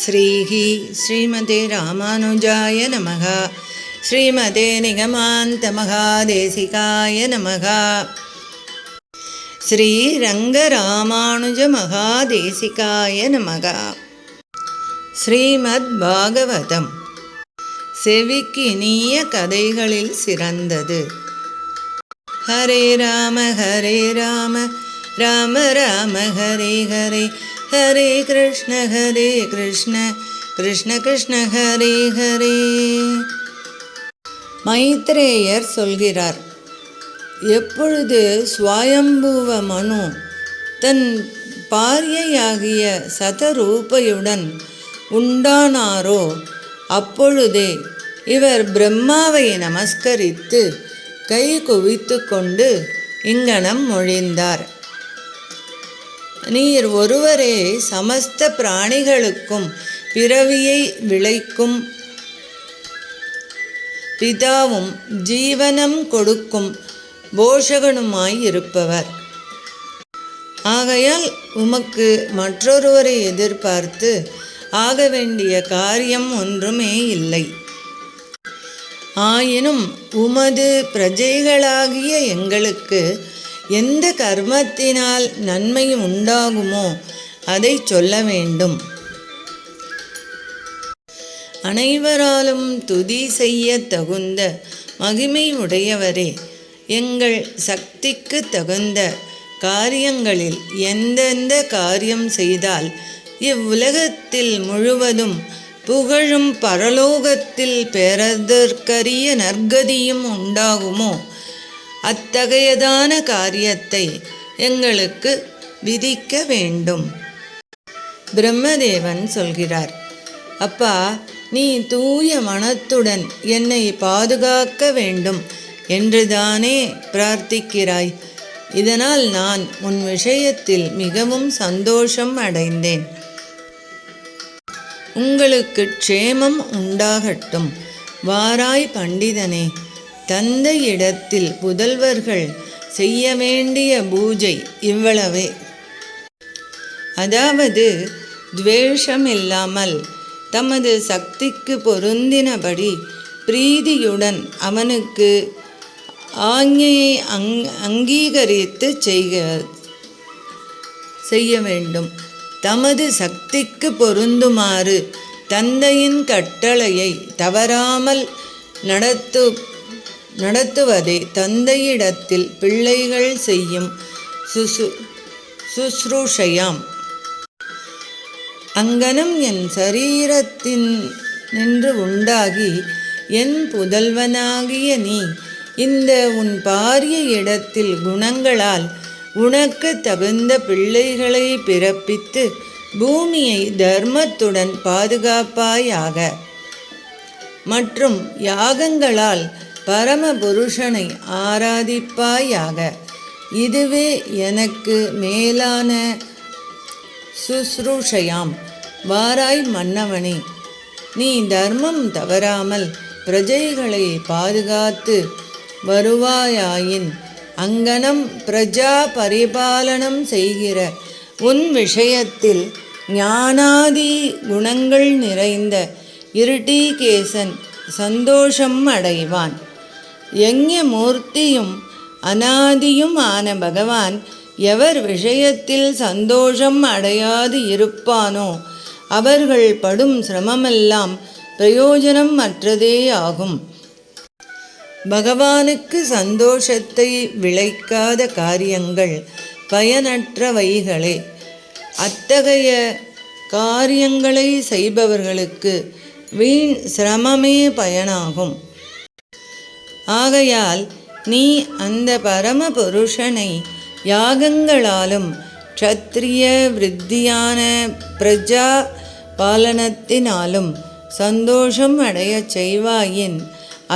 ஸ்ரீஹி ஸ்ரீமதே ராமானுஜாய நமக. ஸ்ரீமதே நிகமாந்த மகாதேசிகாய நமக. ஸ்ரீரங்கராமானுஜ மகாதேசிகாய நமக. ஸ்ரீமத் பாகவதம் செவிக்கு இனிய கதைகளில் சிறந்தது. ஹரே ராம ராம ராம ஹரே ஹரே, ஹரே கிருஷ்ண கிருஷ்ண கிருஷ்ண ஹரே ஹரே. மைத்ரேயர் சொல்கிறார், எப்பொழுது ஸ்வயம்புவ மனு தன் பாரியையாகிய சதரூபையுடன் உண்டானாரோ அப்பொழுதே இவர் பிரம்மாவை நமஸ்கரித்து கை குவித்து கொண்டு இங்கனம் மொழிந்தார். நீர் ஒருவரே சமஸ்த பிராணிகளுக்கும் பிறவியை விளைக்கும் பிதாவும் ஜீவனம் கொடுக்கும் போஷகனுமாயிருப்பவர். ஆகையால் உமக்கு மற்றொருவரை எதிர்பார்த்து ஆக வேண்டிய காரியம் ஒன்றுமே இல்லை. ஆயினும் உமது பிரஜைகளாகிய எங்களுக்கு எந்த கர்மத்தினால் நன்மை உண்டாகுமோ அதை சொல்ல வேண்டும். அனைவராலும் துதி செய்ய தகுந்த மகிமை உடையவரே, எங்கள் சக்திக்கு தகுந்த காரியங்களில் எந்தெந்த காரியம் செய்தால் இவ்வுலகத்தில் முழுவதும் புகழும் பரலோகத்தில் பெறதற்கரிய நற்கதியும் உண்டாகுமோ அத்தகையதான காரியத்தை எங்களுக்கு விதிக்க வேண்டும். பிரம்மதேவன் சொல்கிறார், அப்பா, நீ தூய மனத்துடன் என்னை பாதுகாக்க வேண்டும் என்றுதானே பிரார்த்திக்கிறாய். இதனால் நான் உன் விஷயத்தில் மிகவும் சந்தோஷம் அடைந்தேன். உங்களுக்கு க்ஷேமம் உண்டாகட்டும். வாராய் பண்டிதனே, தந்தையிடத்தில் புதல்வர்கள் செய்ய வேண்டிய பூஜை இவ்வளவே. அதாவது துவேஷமில்லாமல் தமது சக்திக்கு பொருந்தினபடி பிரீதியுடன் அவனுக்கு ஆஞ்ஞையை அங்கீகரித்து செய்ய வேண்டும். தமது சக்திக்கு பொருந்துமாறு தந்தையின் கட்டளையை தவறாமல் நடத்துவதே தந்தையிடத்தில் பிள்ளைகள் செய்யும் சுஸ்ரூஷையாம். அங்கனம் என் சரீரத்தின் நின்று உண்டாகி என் புதல்வனாகிய நீ இந்த உன் பாரிய இடத்தில் குணங்களால் உனக்கு தகுந்த பிள்ளைகளை பிறப்பித்து பூமியை தர்மத்துடன் பாதுகாப்பாயாக. மற்றும் யாகங்களால் பரமபுருஷனை ஆராதிப்பாயாக. இதுவே எனக்கு மேலான சுஸ்ரூஷையாம். வாராய் மன்னவனே, நீ தர்மம் தவறாமல் பிரஜைகளை பாதுகாத்து வருவாயாயின் அங்கனம் பிரஜா பரிபாலனம் செய்கிற உன் விஷயத்தில் ஞானாதி குணங்கள் நிறைந்த இருட்டிகேசன் சந்தோஷம் அடைவான். யஞ்ஞமூர்த்தியும் அநாதியும் ஆன பகவான் எவர் விஷயத்தில் சந்தோஷம் அடையாது இருப்பானோ அவர்கள் படும் சிரமமெல்லாம் பிரயோஜனம் அற்றதே ஆகும். பகவானுக்கு சந்தோஷத்தை விளைக்காத காரியங்கள் பயனற்றவைகளே. அத்தகைய காரியங்களை செய்பவர்களுக்கு வீண் சிரமமே பயனாகும். ஆகையால் நீ அந்த பரமபுருஷனை யாகங்களாலும் க்ஷத்ரிய விருத்தியான பிரஜா பாலனத்தினாலும் சந்தோஷம் அடையச் செய்வாயின்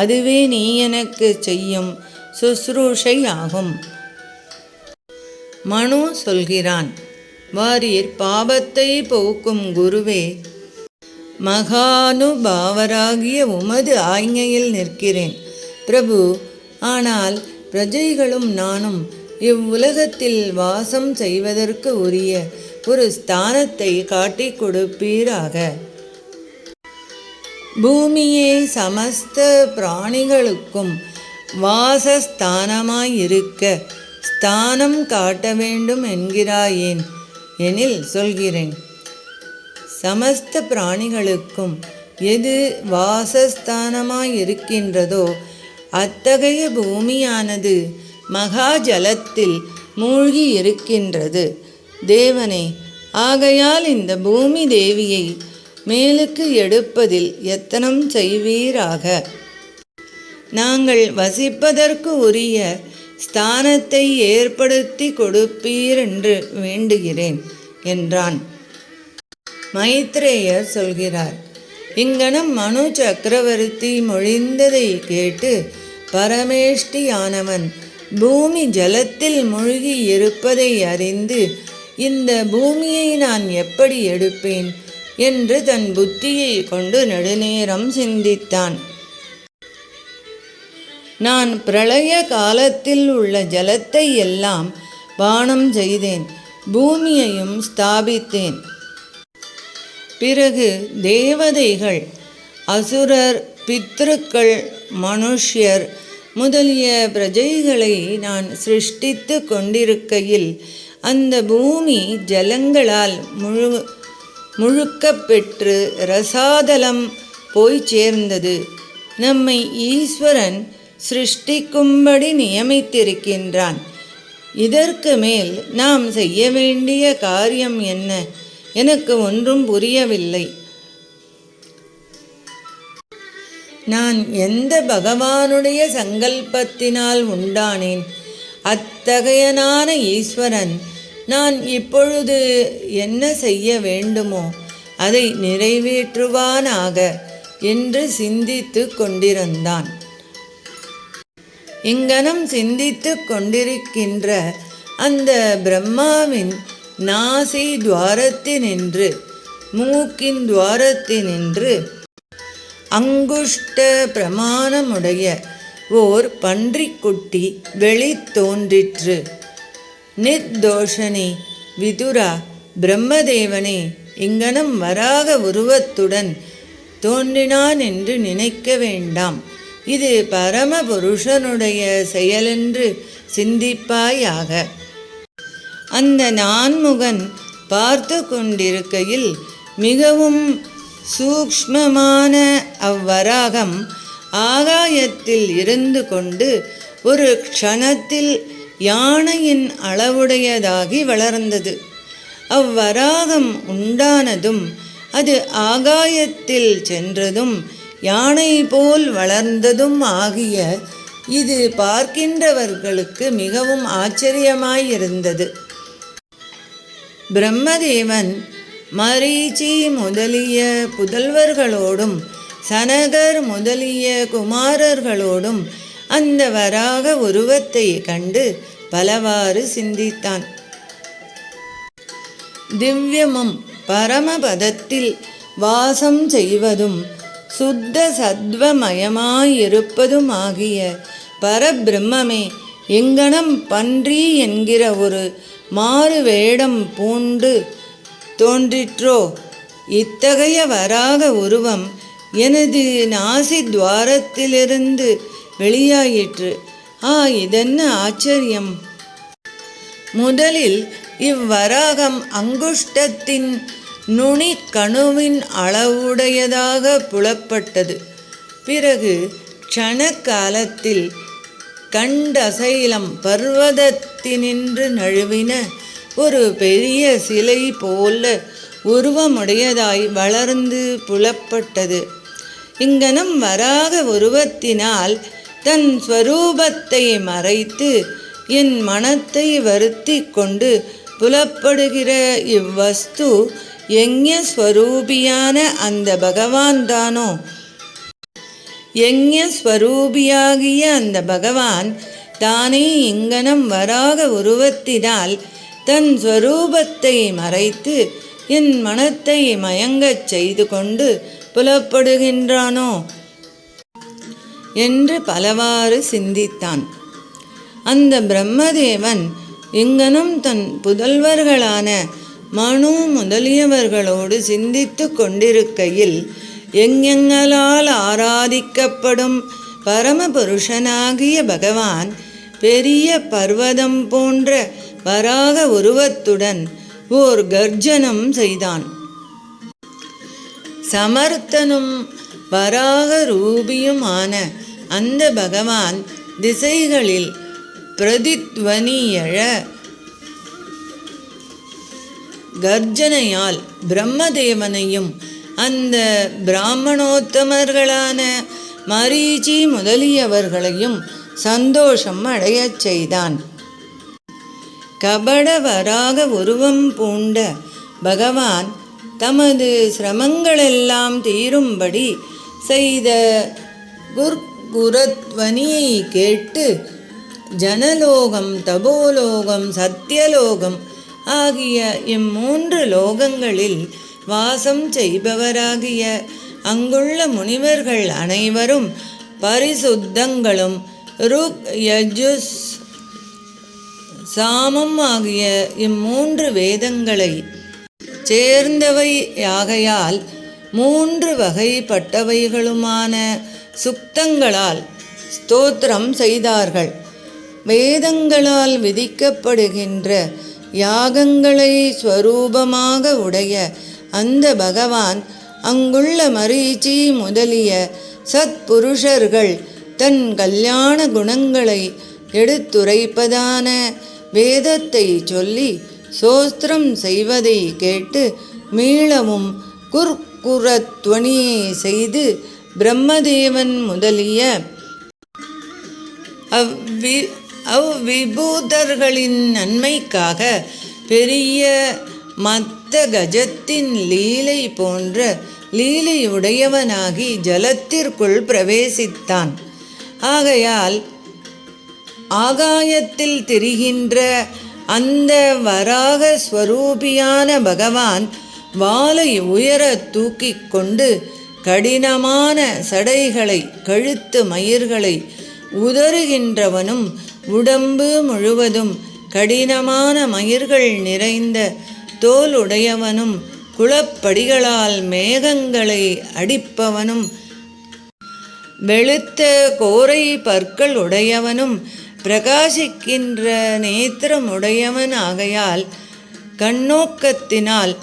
அதுவே நீ எனக்கு செய்யும் சுஸ்ரூஷையாகும். மனு சொல்கிறான், வாரீர் பாபத்தை போக்கும் குருவே, மகானுபாவராகிய உமது ஆజ్ఞையில் நிற்கிறேன் பிரபு. ஆனால் பிரஜைகளும் நானும் இவ்வுலகத்தில் வாசம் செய்வதற்கு உரிய ஒரு ஸ்தானத்தை காட்டிக் கொடுப்பீராக. பூமியே சமஸ்த பிராணிகளுக்கும் வாசஸ்தானமாயிருக்க ஸ்தானம் காட்ட வேண்டும் என்கிறாயேன் எனில் சொல்கிறேன். சமஸ்த பிராணிகளுக்கும் எது வாசஸ்தானமாயிருக்கின்றதோ அத்தகைய பூமியானது மகா ஜலத்தில் மூழ்கி இருக்கின்றது தேவனே. ஆகையால் இந்த பூமி தேவியை மேலுக்கு எடுப்பதில் யத்தனம் செய்வீராக. நாங்கள் வசிப்பதற்கு உரிய ஸ்தானத்தை ஏற்படுத்தி கொடுப்பீரென்று வேண்டுகிறேன் என்றான். மைத்ரேயர் சொல்கிறார், இங்கனம் மனு சக்கரவர்த்தி மொழிந்ததை கேட்டு பரமேஷ்டியானவன் பூமி ஜலத்தில் மூழ்கி இருப்பதை அறிந்து, இந்த பூமியை நான் எப்படி எடுப்பேன் என்று தன் புத்தியை கொண்டு நெடுநேரம் சிந்தித்தான். நான் பிரளய காலத்தில் உள்ள ஜலத்தை எல்லாம் பானம் செய்தேன், பூமியையும் ஸ்தாபித்தேன். பிறகு தேவதைகள், அசுரர், பித்ருக்கள், மனுஷ்யர் முதலிய பிரஜைகளை நான் சிருஷ்டித்து கொண்டிருக்கையில் அந்த பூமி ஜலங்களால் முழுக்கப் பெற்று ரசாதலம் போய் சேர்ந்தது. நம்மை ஈஸ்வரன் சிருஷ்டிக்கும்படி நியமித்திருக்கின்றான். இதற்கு மேல் நாம் செய்ய வேண்டிய காரியம் என்ன? எனக்கு ஒன்றும் புரியவில்லை. நான் எந்த பகவானுடைய சங்கல்பத்தினால் உண்டானேன்? அத்தகையனான ஈஸ்வரன் நான் இப்பொழுது என்ன செய்ய வேண்டுமோ அதை நிறைவேற்றுவானாக என்று சிந்தித்து கொண்டிருந்தான். இங்கனம் சிந்தித்து கொண்டிருக்கின்ற அந்த பிரம்மாவின் நாசி துவாரத்தினின்று, மூக்கின் துவாரத்தினின்று அங்குஷ்ட பிரமாணமுடைய ஓர் பன்றிக்குட்டி வெளி தோன்றிற்று. நிர்தோஷனே விதுரா, பிரம்மதேவனே இங்கனம் வராக உருவத்துடன் தோன்றினான் என்று நினைக்க வேண்டாம். இது பரமபுருஷனுடைய செயலென்று சிந்திப்பாயாக. அந்த நான்முகன் பார்த்து கொண்டிருக்கையில் மிகவும் சூக்ஷ்மமான அவ்வராகம் ஆகாயத்தில் இருந்து கொண்டு ஒரு க்ஷணத்தில் யானையின் அளவுடையதாகி வளர்ந்தது. அவ்வராகம் உண்டானதும் அது ஆகாயத்தில் சென்றதும் யானை போல் வளர்ந்ததும் ஆகிய இது பார்க்கின்றவர்களுக்கு மிகவும் ஆச்சரியமாயிருந்தது. பிரம்மதேவன் மரீச்சி முதலிய புதல்வர்களோடும் சனகர் முதலிய குமாரர்களோடும் அந்த வராக உருவத்தை கண்டு பலவாறு சிந்தித்தான். திவ்யமும் பரமபதத்தில் வாசம் செய்வதும் சுத்த சத்வமயமாயிருப்பதும் ஆகிய பரபிரம்மே எங்கனம் பன்றி என்கிற ஒரு மாறு வேடம் பூண்டு தோன்றிற்றோ, இத்தகைய வராக உருவம் எனது நாசி துவாரத்திலிருந்து வெளியாயிற்று. இதென்ன ஆச்சரியம்! முதலில் இவ்வராகம் அங்குஷ்டத்தின் நுனி கணுவின் அளவுடையதாக புலப்பட்டது. பிறகு க்ஷணக்காலத்தில் கண்டசைலம் பர்வதத்தினின்று நழுவின ஒரு பெரிய சிலை போல உருவமுடையதாய் வளர்ந்து புலப்பட்டது. இங்கனம் வராக உருவத்தினால் தன் ஸ்வரூபத்தை மறைத்து என் மனத்தை வருத்தி கொண்டு புலப்படுகிற இவ்வஸ்து யஞஸ்வரூபியான அந்த பகவான் தானோ? யஞஸ்வரூபியாகிய அந்த பகவான் தானே இங்கனம் வராக உருவத்தினால் தன் ஸ்வரூபத்தை மறைத்து என் மனத்தை மயங்கச் செய்து கொண்டு புலப்படுகின்றானோ என்று பலவாறு சிந்தித்தான். அந்த பிரம்மதேவன் இங்கனும் தன் புதல்வர்களான மனு முதலியவர்களோடு சிந்தித்து கொண்டிருக்கையில் யஞங்களால் ஆராதிக்கப்படும் பரமபுருஷனாகிய பகவான் பெரிய பர்வதம் போன்ற வராக உருவத்துடன் ஓர் கர்ஜனம் செய்தான். சமர்த்தனும் வராக ரூபியுமான அந்த பகவான் திசைகளில் பிரதித்வனி எழ கர்ஜனையால் பிரம்மதேவனையும் அந்த பிராமணோத்தமர்களான மரீச்சி முதலியவர்களையும் சந்தோஷம் அடையச் செய்தான். கபட வராக உருவம் பூண்ட பகவான் தமது சிரமங்களெல்லாம் தீரும்படி செய்த குர்குரத்வனியை கேட்டு ஜனலோகம், தபோலோகம், சத்தியலோகம் ஆகிய இம்மூன்று லோகங்களில் வாசம் செய்பவராகிய அங்குள்ள முனிவர்கள் அனைவரும் பரிசுத்தங்களும் ருக், யஜுஸ், சாமம் ஆகிய இம்மூன்று வேதங்களை சேர்ந்தவையாகையால் மூன்று வகைப்பட்டவைகளுமான சுக்தங்களால் ஸ்தோத்திரம் செய்தார்கள். வேதங்களால் விதிக்கப்படுகின்ற யாகங்களை ஸ்வரூபமாக உடைய அந்த பகவான் அங்குள்ள மரீச்சி முதலிய சத்புருஷர்கள் தன் கல்யாண குணங்களை எடுத்துரைப்பதான வேதத்தை சொல்லி சோஸ்திரம் செய்வதை கேட்டு மீளவும் குர்குரத்வனியை செய்து பிரம்மதேவன் முதலிய அவ்விபூதர்களின் நன்மைக்காக பெரிய மத்த கஜத்தின் லீலை போன்ற லீலையுடையவனாகி ஜலத்திற்குள் பிரவேசித்தான். ஆகையால் ஆகாயத்தில் திரிகின்ற அந்த வராக ஸ்வரூபியான பகவான் வாளை உயர தூக்கி கொண்டு கடினமான சடைகளை, கழுத்து மயிர்களை உதறுகின்றவனும் உடம்பு முழுவதும் கடினமான மயிர்கள் நிறைந்த தோலுடையவனும் குளப்படிகளால் மேகங்களை அடிப்பவனும் வெளுத்த கோரை பற்கள் உடையவனும் பிரகாசிக்கின்ற நேத்திரமுடையவன் ஆகையால் கண்ணோக்கத்தினால்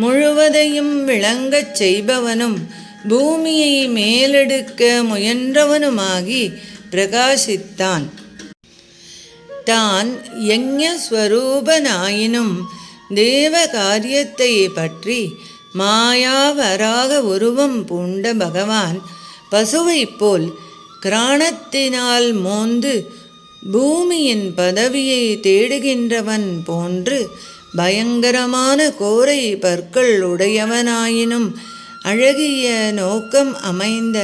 முழுவதையும் விளங்கச் செய்பவனும் பூமியை மேலெடுக்க முயன்றவனுமாகி பிரகாசித்தான். தான் யஞஸ்வரூபனாயினும் தேவ காரியத்தை பற்றி மாயாவராக உருவம் பூண்ட பகவான் பசுவைப் போல் கிராணத்தினால் மோந்து பூமியின் பதவியை தேடுகின்றவன் போன்று பயங்கரமான கோரை பற்கள் உடையவனாயினும் அழகிய நோக்கம் அமைந்த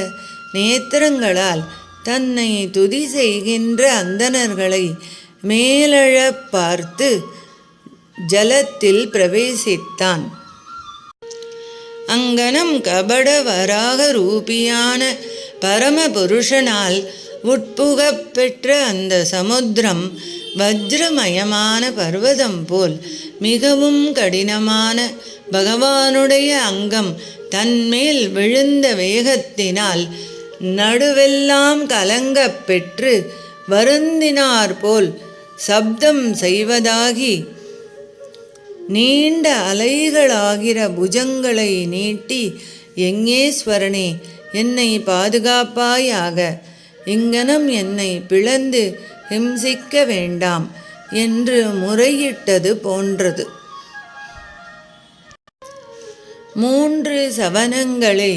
நேத்திரங்களால் தன்னை துதி செய்கின்ற அந்தணர்களை மேலழப் பார்த்து ஜலத்தில் பிரவேசித்தான். அங்கனம் கபட வராக ரூபியான பரமபுருஷனால் உட்புகப் பெற்ற அந்த சமுத்திரம் வஜ்ரமயமான பர்வதம் போல் மிகவும் கடினமான பகவானுடைய அங்கம் தன்மேல் விழுந்த வேகத்தினால் நடுவெல்லாம் கலங்கப் பெற்று வருந்தினார் போல் சப்தம் செய்வதாகி நீண்ட அலைகளாகிற புஜங்களை நீட்டி, யஞேஸ்வரனே, என்னை பாதுகாப்பாயாக, இங்கனம் என்னை பிளந்து ஹிம்சிக்க வேண்டாம் என்று முறையிட்டது போன்றது. 3 சவனங்களை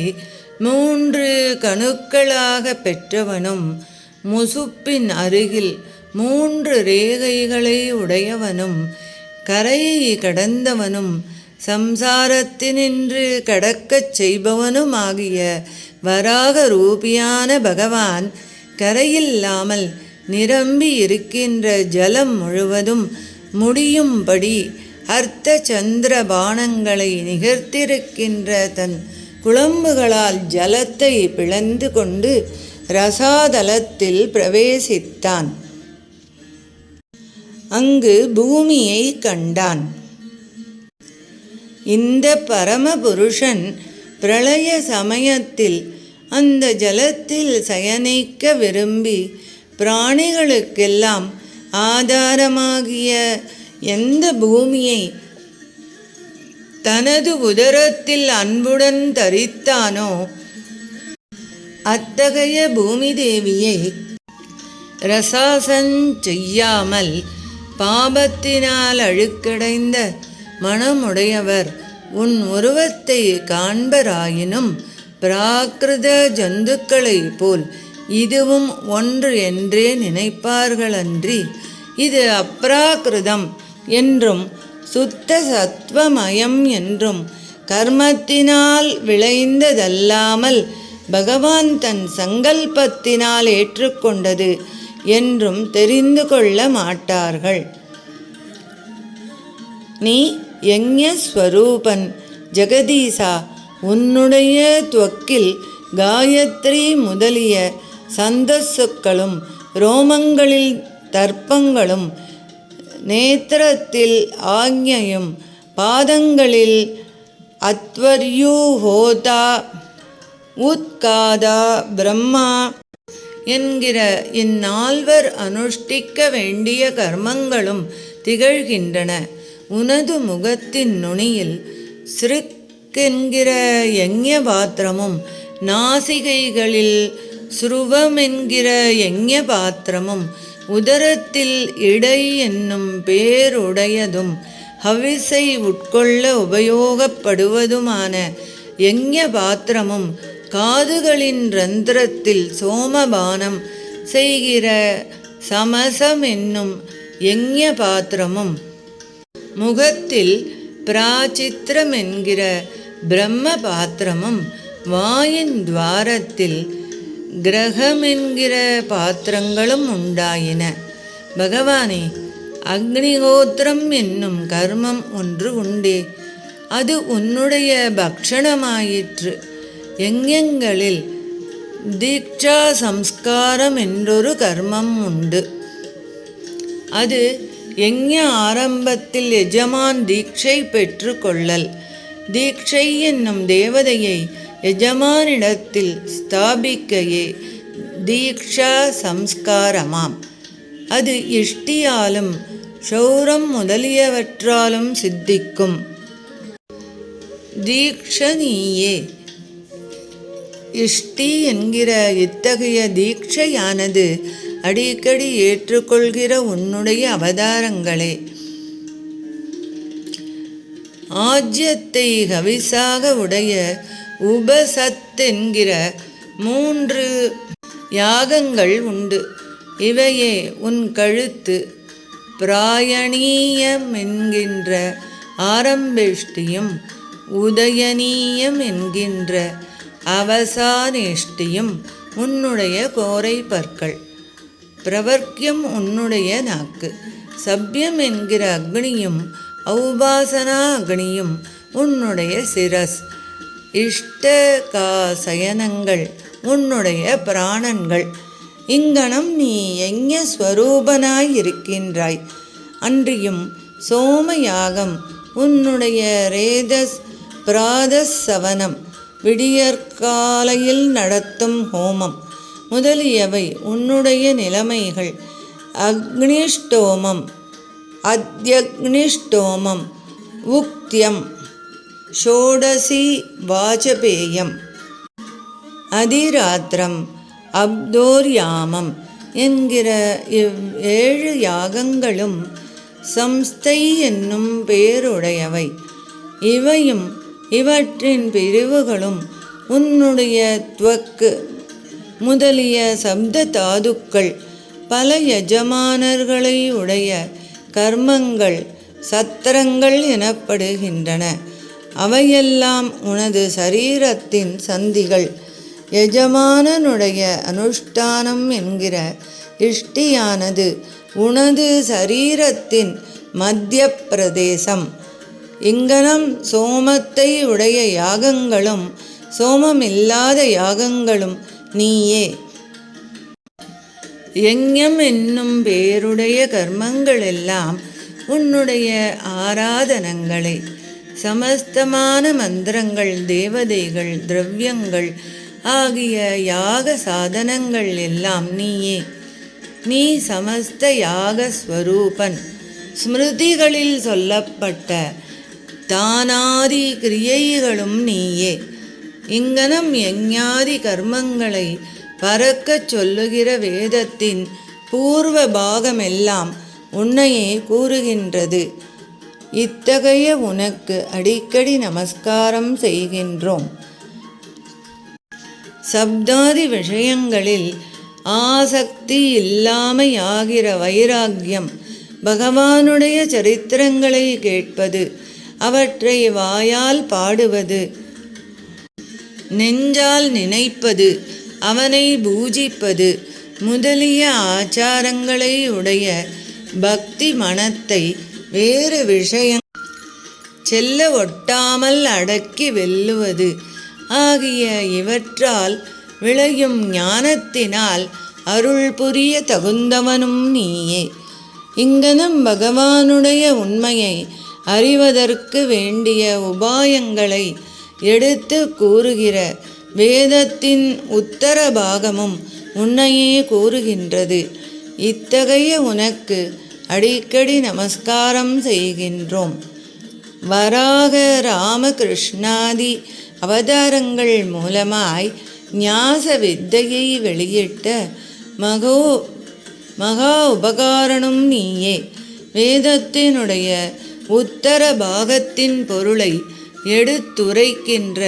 3 கணுக்களாக பெற்றவனும் முசுப்பின் அருகில் 3 ரேகைகளை உடையவனும் கரையை கடந்தவனும் சம்சாரத்தினின்று கடக்கச் செய்பவனுமாகிய வராக ரூபியான பகவான் கரையில்லாமல் நிரம்பி இருக்கின்ற ஜலம் முழுவதும் முடியும்படி அர்த்த சந்திர பானங்களை நிகர்த்திருக்கின்ற தன் குளம்புகளால் ஜலத்தை பிளந்து கொண்டு ரசாதலத்தில் பிரவேசித்தான். அங்கு பூமியை கண்டான். இந்த பரமபுருஷன் பிரளய சமயத்தில் அந்த ஜலத்தில் சயனிக்க விரும்பி பிராணிகளுக்கெல்லாம் ஆதாரமாகிய எந்த பூமியை தனது உதரத்தில் அன்புடன் தரித்தானோ அத்தகைய பூமி தேவியை ரசாசன் செய்யாமல் பாபத்தினால் அழுக்கடைந்த மனமுடையவர் உன் உருவத்தை காண்பராயினும் பிராகிருத ஜந்துக்களைப் போல் இதுவும் ஒன்று என்றே நினைப்பார்களன்றி இது அப்ராகிருதம் என்றும் சுத்த சத்வமயம் என்றும் கர்மத்தினால் விளைந்ததல்லாமல் பகவான் தன் சங்கல்பத்தினால் ஏற்றுக்கொண்டது என்றும் தெரிந்து கொள்ள மாட்டார்கள். நீ யஞஸ்வரூபன் ஜெகதீசா, உன்னுடைய துவக்கில் காயத்ரி முதலிய சந்தஸ்சுக்களும் ரோமங்களில் தர்ப்பங்களும் நேத்திரத்தில் ஆக்ஞையும் பாதங்களில் அத்வர்யூஹோதா உத்காதா பிரம்மா என்கிற இந்நால்வர் அனுஷ்டிக்க வேண்டிய கர்மங்களும் திகழ்கின்றன. உனது முகத்தின் நுனியில் சிறுக்கென்கிற யஞ பாத்திரமும் நாசிகைகளில் ஸ்ருவமென்கிற யஞ பாத்திரமும் உதரத்தில் இடை என்னும் பேருடையதும் ஹவிசை உட்கொள்ள உபயோகப்படுவதுமான யஞ பாத்திரமும் காதுகளின் ரந்திரத்தில் சோமபானம் செய்கிற சமசம் என்னும் யஞ பாத்திரமும் முகத்தில் பிராச்சித்திரம் என்கிற பிரம்ம பாத்திரமும் வாயின் துவாரத்தில் கிரகமென்கிற பாத்திரங்களும் உண்டாயின. பகவானே, அக்னிஹோத்திரம் என்னும் கர்மம் ஒன்று உண்டே, அது உன்னுடைய பக்ஷணமாயிற்று. யஞங்களில் தீக்ஷா சம்ஸ்காரம் என்றொரு கர்மம் உண்டு. அது யஞ ஆரம்பத்தில் எஜமான் தீட்சை பெற்று கொள்ளல். தீட்சை என்னும் தேவதையை எஜமானிடத்தில் ஸ்தாபிக்கையே தீக்ஷா சம்ஸ்காரமாம். அது இஷ்டியாலும் ஷௌரம் முதலியவற்றாலும் சித்திக்கும். தீக்ஷணீயே, இஷ்டி என்கிற இத்தகைய தீட்சையானது அடிக்கடி ஏற்றுக்கொள்கிற உன்னுடைய அவதாரங்களே. ஆஜ்யத்தை ஹவிசாக உடைய உபசத் என்கிற 3 யாகங்கள் உண்டு. இவையே உன் கழுத்து, பிராயணீயம் என்கின்ற ஆரம்பேஷ்டியும் உதயனீயம் என்கின்ற அவசானேஷ்டியும் உன்னுடைய கோரை பற்கள், பிரவர்க்கியம் உன்னுடைய நாக்கு, சப்யம் என்கிற அக்னியும் ஔபாசனா அக்னியும் உன்னுடைய சிரஸ், இஷ்டகாசயனங்கள் உன்னுடைய பிராணன்கள். இங்கனம் நீ யஞ ஸ்வரூபனாயிருக்கின்றாய். அன்றியும் சோமயாகம், உன்னுடைய ரேதஸ் பிராதஸ் சவனம், விடியற்காலையில் நடத்தும் ஹோமம் முதலியவை உன்னுடைய நிலைமைகள். அக்னிஷ்டோமம், அத்யக்னிஷ்டோமம், உக்தியம், ஷோடசி வாஜபேயம், அதிராத்திரம், அப்தோர்யாமம் என்கிற 7 யாகங்களும் சம்ஸ்தை என்னும் பேருடையவை. இவையும் இவற்றின் பிரிவுகளும் உன்னுடைய துவக்கு முதலிய சப்த தாதுக்கள் பல எஜமானர்களை உடைய கர்மங்கள் சத்திரங்கள் எனப்படுகின்றன. அவையெல்லாம் உனது சரீரத்தின் சந்திகள். எஜமானனுடைய அனுஷ்டானம் என்கிற இஷ்டியானது உனது சரீரத்தின் மத்திய பிரதேசம். இங்கனம் சோமத்தை உடைய யாகங்களும் சோமமில்லாத யாகங்களும் நீயே. யஞம் என்னும் பேருடைய கர்மங்களெல்லாம் உன்னுடைய ஆராதனங்களே. சமஸ்தமான மந்திரங்கள், தேவதைகள், திரவியங்கள் ஆகிய யாக சாதனங்கள் எல்லாம் நீயே. நீ சமஸ்த யாக ஸ்வரூபன். ஸ்மிருதிகளில் சொல்லப்பட்ட தானாதி கிரியைகளும் நீயே. இங்கனம் யஞ்ஞாதி கர்மங்களை பறக்கச் சொல்லுகிற வேதத்தின் பூர்வ பாகமெல்லாம் உன்னையே கூறுகின்றது. இத்தகைய உனக்கு அடிக்கடி நமஸ்காரம் செய்கின்றோம். சப்தாதி விஷயங்களில் ஆசக்தி இல்லாமையாகிற வைராக்கியம், பகவானுடைய சரித்திரங்களை கேட்பது, அவற்றை வாயால் பாடுவது, நெஞ்சால் நினைப்பது, அவனை பூஜிப்பது முதலிய ஆச்சாரங்களை உடைய பக்தி மனத்தை வேறு விஷயம் செல்ல ஒட்டாமல் அடக்கி வெல்லுவது ஆகிய இவற்றால் விளையும் ஞானத்தினால் அருள் புரிய தகுந்தவனும் நீயே. இங்கனம் பகவானுடைய உண்மையை அறிவதற்கு வேண்டிய உபாயங்களை எடுத்து கூறுகிற வேதத்தின் உத்தர பாகமும் உன்னையே கூறுகின்றது. இத்தகைய உனக்கு அடிக்கடி நமஸ்காரம் செய்கின்றோம். வராக, ராமகிருஷ்ணாதி அவதாரங்கள் மூலமாய் ஞாச வித்தையை வெளியிட்ட மகா உபகாரனும் நீயே. வேதத்தினுடைய உத்தர பாகத்தின் பொருளை எடுத்துரைக்கின்ற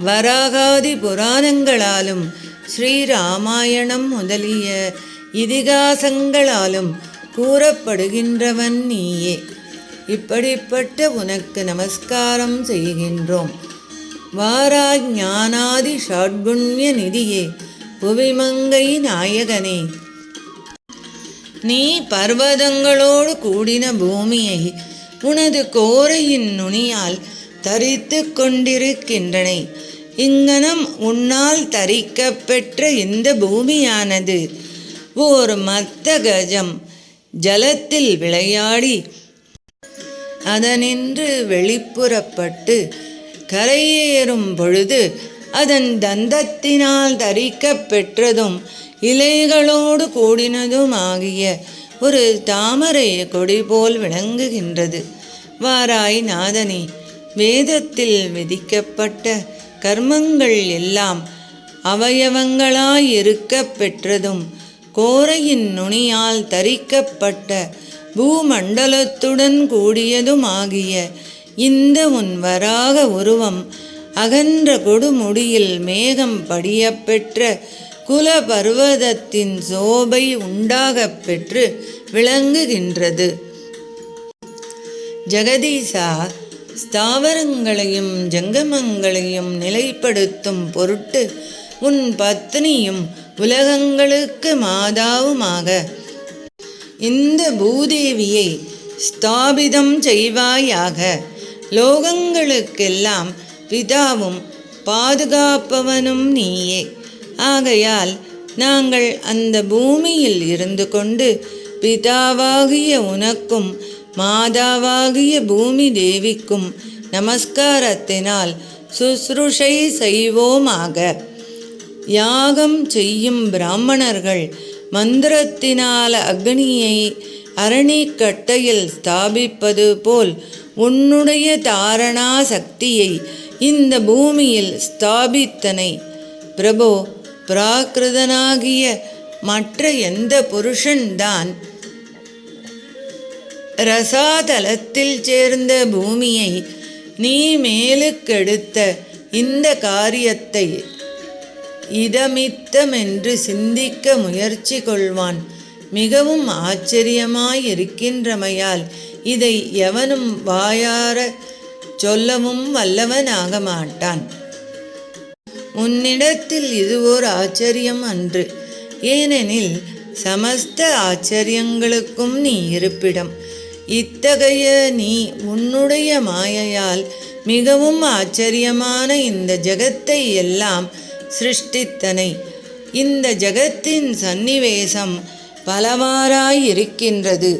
வராகாதி புராணங்களாலும் ஸ்ரீராமாயணம் முதலிய இதிகாசங்களாலும் கூறப்படுகின்றவன் நீயே. இப்படிப்பட்ட உனக்கு நமஸ்காரம் செய்கின்றோம். வாராஞானாதி ஷாட்குண்ய நிதியே, புவிமங்கை நாயகனே. நீ பர்வதங்களோடு கூடின பூமியை உனது கோரையின் நுனியால் தரித்து கொண்டிருக்கின்றனை. இங்கனம் உன்னால் தரிக்கப்பெற்ற இந்த பூமியானது ஓர் மத்த கஜம் ஜலத்தில் விளையாடி அதனின்று வெளிப்புறப்பட்டு கரையேறும் பொழுது அதன் தந்தத்தினால் தரிக்கப்பெற்றதும் இலைகளோடு கூடினதும் ஆகிய ஒரு தாமரை கொடி போல் விளங்குகின்றது. வாராய் நாதனே, வேதத்தில் விதிக்கப்பட்ட கர்மங்கள் எல்லாம் அவயவங்களாயிருக்க பெற்றதும் கோரையின் நுனியால் தரிக்கப்பட்ட பூமண்டலத்துடன் கூடியதுமாகிய இந்த உன் வராக உருவம் அகன்ற கொடுமுடியில் மேகம் படியப்பெற்ற குல பர்வதத்தின் சோபை உண்டாகப் பெற்று விளங்குகின்றது. ஜெகதீசா, ஸ்தாவரங்களையும் ஜங்கமங்களையும் நிலைப்படுத்தும் பொருட்டு உன் பத்னியும் உலகங்களுக்கு மாதாவுமாக இந்த பூதேவியை ஸ்தாபிதம் செய்வாயாக. லோகங்களுக்கெல்லாம் பிதாவும் பாதுகாப்பவனும் நீயே. ஆகையால் நாங்கள் அந்த பூமியில் இருந்து கொண்டு பிதாவாகிய உனக்கும் மாதாவாகிய பூமி தேவிக்கும் நமஸ்காரத்தினால் சுஸ்ருஷை செய்வோமாக. யாகம் செய்யும் பிராமணர்கள் மந்திரத்தினால் அக்னியை அரணிக்கட்டையில் ஸ்தாபிப்பது போல் உன்னுடைய தாரணா சக்தியை இந்த பூமியில் ஸ்தாபித்தனை. பிரபோ, பிராகிருதனாகிய மற்ற எந்த புருஷன்தான் ரசாதலத்தில் சேர்ந்த பூமியை நீ மேலுக்கெடுத்த இந்த காரியத்தை இதமித்தமென்று சிந்திக்க முயற்சி கொள்வான். மிகவும் ஆச்சரியமாயிருக்கின்றமையால் இதை எவனும் வாயார சொல்லவும் வல்லவனாக மாட்டான். உன்னிடத்தில் இது ஓர் ஆச்சரியம் அன்று. ஏனெனில் சமஸ்த ஆச்சரியங்களுக்கும் நீ இருப்பிடம். இத்தகைய நீ உன்னுடைய மாயையால் மிகவும் ஆச்சரியமான இந்த ஜகத்தை எல்லாம் சிருஷ்டித்தனை. இந்த ஜகத்தின் சந்நிவேசம் பலவாறாயிருக்கின்றது.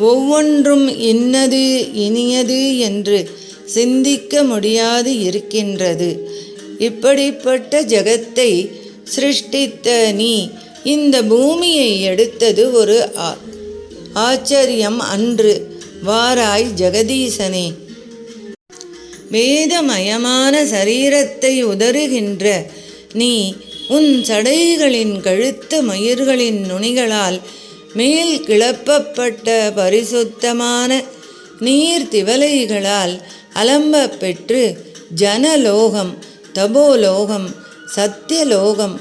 ஒவ்வொன்றும் இன்னது இனியது என்று சிந்திக்க முடியாது இருக்கின்றது. இப்படிப்பட்ட ஜகத்தை சிருஷ்டித்த நீ இந்த பூமியை எடுத்தது ஒரு ஆச்சரியம் அன்று. வாராய் ஜெகதீசனே. வேதமயமான சரீரத்தை உதறுகின்ற நீ உன் சடைகளின் கழுத்து மயிர்களின் நுனிகளால் மேல் கிளப்பப்பட்ட பரிசுத்தமான நீர் திவலைகளால் அலம்ப பெற்று ஜனலோகம், தபோலோகம், சத்தியலோகம்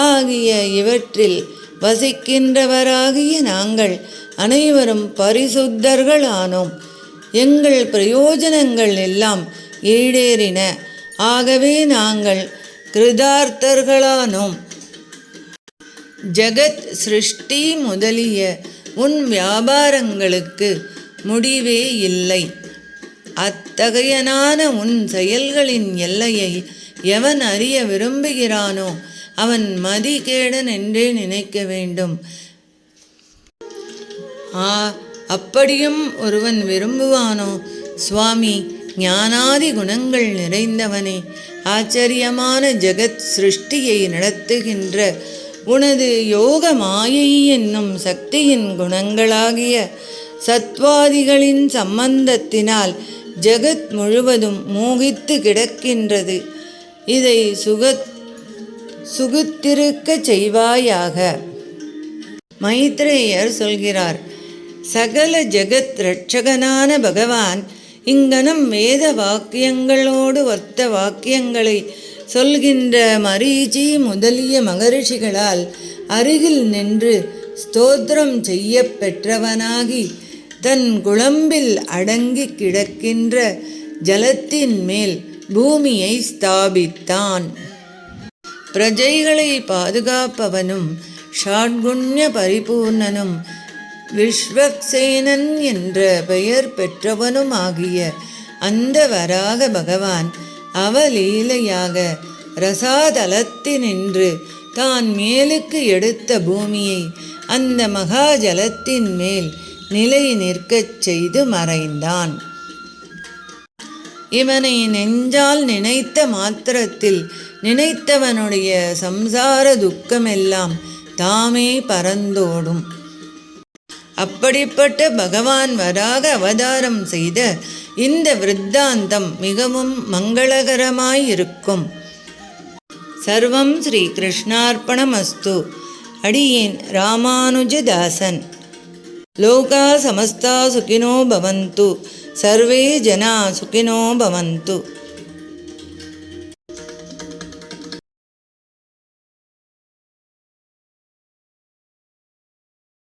ஆகிய இவற்றில் வசிக்கின்றவராகிய நாங்கள் அனைவரும் பரிசுத்தர்கள் ஆனோம். எங்கள் பிரயோஜனங்கள் எல்லாம் ஈடேறின. ஆகவே நாங்கள் கிருதார்த்தர்களானோம். ஜகத் சிருஷ்டி முதலிய உன் வியாபாரங்களுக்கு முடிவே இல்லை. அத்தகையனான உன் செயல்களின் எல்லையை எவன் அறிய விரும்புகிறானோ அவன் மதிகேடன் என்றே நினைக்க வேண்டும். அப்படியும் ஒருவன் விரும்புவானோ? சுவாமி, ஞானாதி குணங்கள் நிறைந்தவனே, ஆச்சரியமான ஜெகத் சிருஷ்டியை நடத்துகின்ற உனது யோக மாயை என்னும் சக்தியின் குணங்களாகிய சத்வாதிகளின் சம்பந்தத்தினால் ஜெகத் முழுவதும் மோகித்து கிடக்கின்றது. இதை சுகுத்திருக்கச் செய்வாயாக. மைத்ரேயர் சொல்கிறார், சகல ஜெகத் ரட்சகனான பகவான் இங்கனம் வேத வாக்கியங்களோடு ஒத்த வாக்கியங்களை சொல்கின்ற மரீச்சி முதலிய மகரிஷிகளால் அருகில் நின்று ஸ்தோத்திரம் செய்ய பெற்றவனாகி தன் குளம்பில் அடங்கி கிடக்கின்ற ஜலத்தின் மேல் பூமியை ஸ்தாபித்தான். பிரஜைகளை பாதுகாப்பவனும் ஷாட்குண்ய பரிபூர்ணனும் விஸ்வக்சேனன் என்ற பெயர் பெற்றவனுமாகிய அந்த வராக பகவான் அவலீலையாக ரசாதலத்தினின்று தான் மேலுக்கு எடுத்த பூமியை அந்த மகாஜலத்தின் மேல் நிலை நிற்கச் செய்து மறைந்தான். இவனை நெஞ்சால் நினைத்த மாத்திரத்தில் நினைத்தவனுடைய சம்சார துக்கமெல்லாம் தாமே பறந்தோடும். அப்படிப்பட்ட பகவான் வராக அவதாரம் செய்த இந்த விருத்தாந்தம் மிகவும் மங்களகரமாயிருக்கும். சர்வம் ஸ்ரீ கிருஷ்ணார்ப்பணமஸ்து. அடியேன் ராமானுஜதாசன். லோகா சமஸ்தா சுகினோ பவந்து. சர்வே ஜனா சுகினோ பவந்து.